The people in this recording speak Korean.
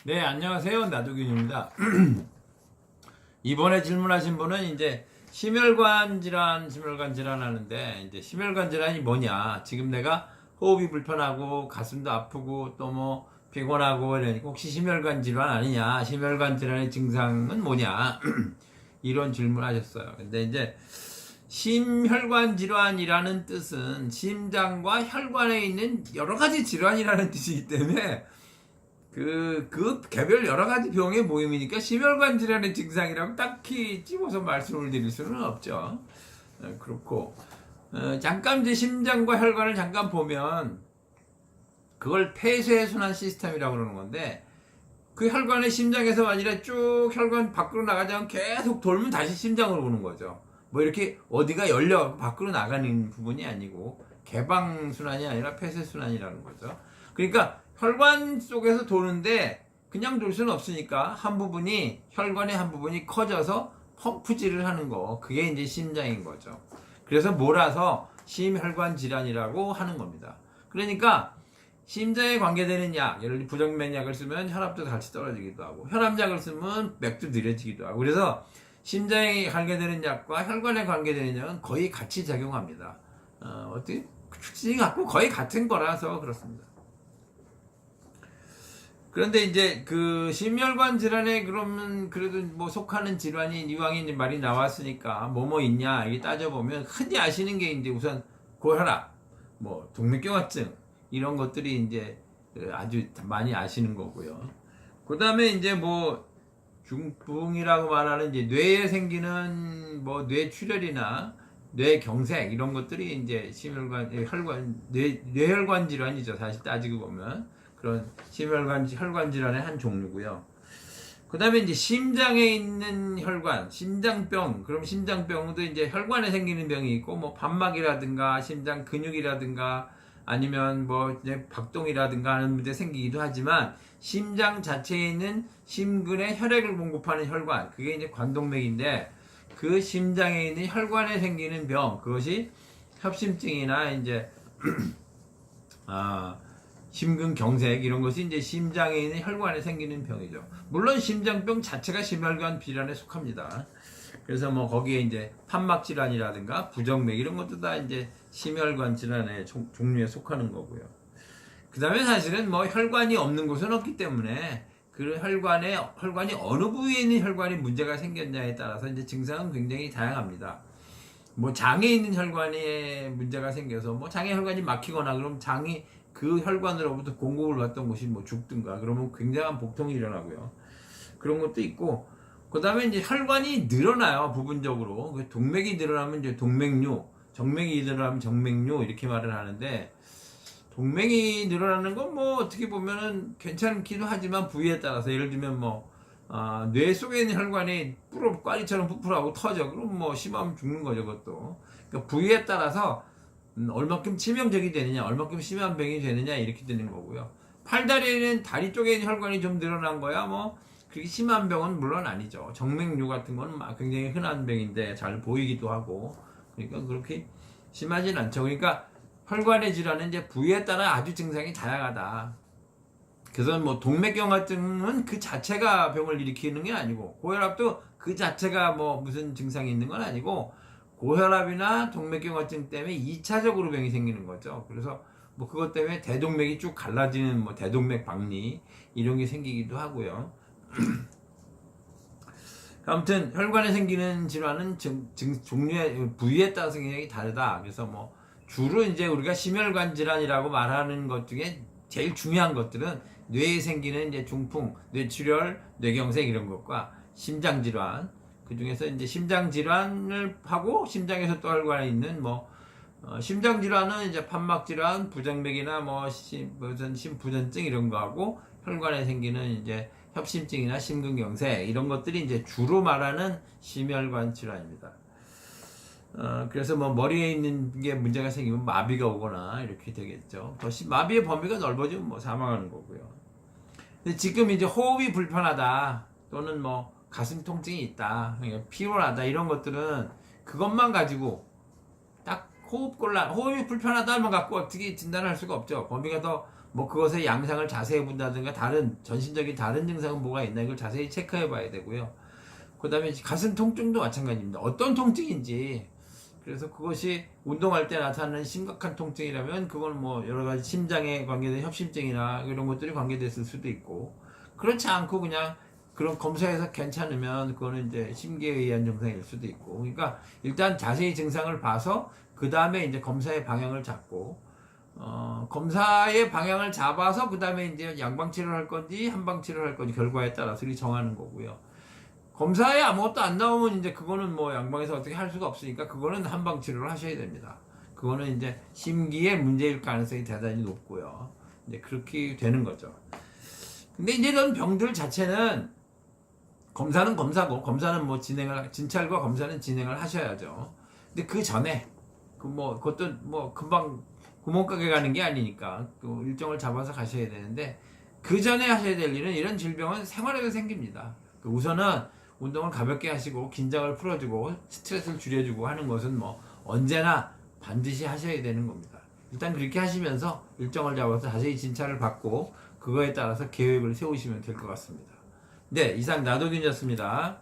네, 안녕하세요. 나도균입니다. 이번에 질문하신 분은 이제 심혈관 질환 하는데, 이제 심혈관 질환이 뭐냐? 지금 내가 호흡이 불편하고 가슴도 아프고 또 뭐 피곤하고 이러니까 혹시 심혈관 질환 아니냐? 심혈관 질환의 증상은 뭐냐? 이런 질문하셨어요. 근데 이제 심혈관 질환이라는 뜻은 심장과 혈관에 있는 여러 가지 질환이라는 뜻이기 때문에 그 개별 여러 가지 병의 모임이니까 심혈관 질환의 증상이라고 딱히 집어서 말씀을 드릴 수는 없죠. 그렇고, 잠깐 이제 심장과 혈관을 잠깐 보면 그걸 폐쇄순환 시스템이라고 그러는 건데, 그 혈관이 심장에서 아니라 쭉 혈관 밖으로 나가지 않고 계속 돌면 다시 심장으로 오는 거죠. 뭐 이렇게 어디가 열려 밖으로 나가는 부분이 아니고 개방순환이 아니라 폐쇄순환이라는 거죠. 그러니까 혈관 속에서 도는데 그냥 돌 수는 없으니까 혈관의 한 부분이 커져서 펌프질을 하는 거, 그게 이제 심장인 거죠. 그래서 몰아서 심혈관 질환이라고 하는 겁니다. 그러니까 심장에 관계되는 약, 예를 들어 부정맥약을 쓰면 혈압도 같이 떨어지기도 하고, 혈압약을 쓰면 맥도 느려지기도 하고, 그래서 심장에 관계되는 약과 혈관에 관계되는 약은 거의 같이 작용합니다. 어떻게 특징이 갖고 거의 같은 거라서 그렇습니다. 그런데 이제 그 심혈관 질환에 그러면 그래도 뭐 속하는 질환이 이왕에 말이 나왔으니까 뭐뭐 있냐 이게 따져보면 흔히 아시는 게 이제 우선 고혈압, 뭐 동맥경화증 이런 것들이 이제 아주 많이 아시는 거고요. 그 다음에 이제 뭐 중풍이라고 말하는 이제 뇌에 생기는 뭐 뇌출혈이나 뇌경색 이런 것들이 이제 뇌혈관 질환이죠. 사실 따지고 보면 그런 혈관 질환의 한 종류고요. 그 다음에 이제 심장에 있는 혈관, 심장병. 그럼 심장병도 이제 혈관에 생기는 병이 있고, 뭐 판막이라든가 심장 근육이라든가 아니면 뭐 이제 박동이라든가 하는 문제 생기기도 하지만 심장 자체에 있는 심근에 혈액을 공급하는 혈관, 그게 이제 관동맥인데 그 심장에 있는 혈관에 생기는 병, 그것이 협심증이나 이제 심근경색 이런 것이 이제 심장에 있는 혈관에 생기는 병이죠. 물론 심장병 자체가 심혈관 질환에 속합니다. 그래서 뭐 거기에 이제 판막 질환이라든가 부정맥 이런 것도 다 이제 심혈관 질환의 종류에 속하는 거고요. 그 다음에 사실은 뭐 혈관이 없는 곳은 없기 때문에 그 혈관이 어느 부위에 있는 혈관이 문제가 생겼냐에 따라서 이제 증상은 굉장히 다양합니다. 뭐 장에 있는 혈관에 문제가 생겨서 뭐 장에 혈관이 막히거나 그럼 장이 그 혈관으로부터 공급을 받던 곳이 뭐 죽든가 그러면 굉장한 복통이 일어나고요. 그런 것도 있고, 그 다음에 이제 혈관이 늘어나요. 부분적으로 동맥이 늘어나면 이제 동맥류, 정맥이 늘어나면 정맥류 이렇게 말을 하는데, 동맥이 늘어나는 건 뭐 어떻게 보면은 괜찮기도 하지만 부위에 따라서 예를 들면 뭐 뇌 속에 있는 혈관이 꽈리처럼 부풀하고 터져. 그럼 뭐 심하면 죽는 거죠, 그것도. 그러니까 부위에 따라서 얼마큼 치명적이 되느냐, 얼마큼 심한 병이 되느냐 이렇게 되는 거고요. 팔다리에는 다리 쪽에 있는 혈관이 좀 늘어난 거야 뭐 그렇게 심한 병은 물론 아니죠. 정맥류 같은 건 굉장히 흔한 병인데 잘 보이기도 하고, 그러니까 그렇게 심하진 않죠. 그러니까 혈관의 질환은 이제 부위에 따라 아주 증상이 다양하다. 그래서 뭐 동맥경화증은 그 자체가 병을 일으키는 게 아니고, 고혈압도 그 자체가 뭐 무슨 증상이 있는 건 아니고, 고혈압이나 동맥경화증 때문에 2차적으로 병이 생기는 거죠. 그래서 뭐 그것 때문에 대동맥이 쭉 갈라지는 뭐 대동맥 박리 이런 게 생기기도 하고요. 아무튼 혈관에 생기는 질환은 종류의 부위에 따라서 굉장히 다르다. 그래서 뭐 주로 이제 우리가 심혈관 질환이라고 말하는 것 중에 제일 중요한 것들은 뇌에 생기는 이제 중풍, 뇌출혈, 뇌경색 이런 것과 심장 질환, 그 중에서 이제 심장 질환을 하고 심장에서 또 혈관에 있는 뭐 심장 질환은 이제 판막 질환, 부정맥이나 뭐 무슨 심부전증 이런 거 하고, 혈관에 생기는 이제 협심증이나 심근경색 이런 것들이 이제 주로 말하는 심혈관 질환입니다. 그래서 뭐 머리에 있는 게 문제가 생기면 마비가 오거나 이렇게 되겠죠. 더 마비의 범위가 넓어지면 뭐 사망하는 거고요. 근데 지금 이제 호흡이 불편하다 또는 뭐 가슴 통증이 있다, 피곤하다 이런 것들은 그것만 가지고 딱 호흡이 불편하다만 갖고 어떻게 진단할 수가 없죠. 범위가 더 뭐 그것의 양상을 자세히 본다든가 다른 전신적인 다른 증상은 뭐가 있나 이걸 자세히 체크해 봐야 되고요. 그 다음에 가슴 통증도 마찬가지입니다. 어떤 통증인지, 그래서 그것이 운동할 때 나타나는 심각한 통증이라면 그건 뭐 여러 가지 심장에 관계된 협심증이나 이런 것들이 관계됐을 수도 있고, 그렇지 않고 그냥 그런 검사에서 괜찮으면 그거는 이제 심기에 의한 증상일 수도 있고, 그러니까 일단 자세히 증상을 봐서 그 다음에 이제 검사의 방향을 잡고, 검사의 방향을 잡아서 그 다음에 이제 양방 치료를 할 건지 한방 치료를 할 건지 결과에 따라서 이렇게 정하는 거고요. 검사에 아무것도 안 나오면 이제 그거는 뭐 양방에서 어떻게 할 수가 없으니까 그거는 한방 치료를 하셔야 됩니다. 그거는 이제 심기의 문제일 가능성이 대단히 높고요. 이제 그렇게 되는 거죠. 근데 이제 이런 병들 자체는 검사는 검사고, 검사는 뭐 진찰과 검사는 진행을 하셔야죠. 근데 그 전에 그것도 뭐 금방 구멍가게 가는 게 아니니까 또 일정을 잡아서 가셔야 되는데, 그 전에 하셔야 될 일은, 이런 질병은 생활에도 생깁니다. 우선은 운동을 가볍게 하시고 긴장을 풀어주고 스트레스를 줄여주고 하는 것은 뭐 언제나 반드시 하셔야 되는 겁니다. 일단 그렇게 하시면서 일정을 잡아서 자세히 진찰을 받고 그거에 따라서 계획을 세우시면 될 것 같습니다. 네, 이상 나도균이었습니다.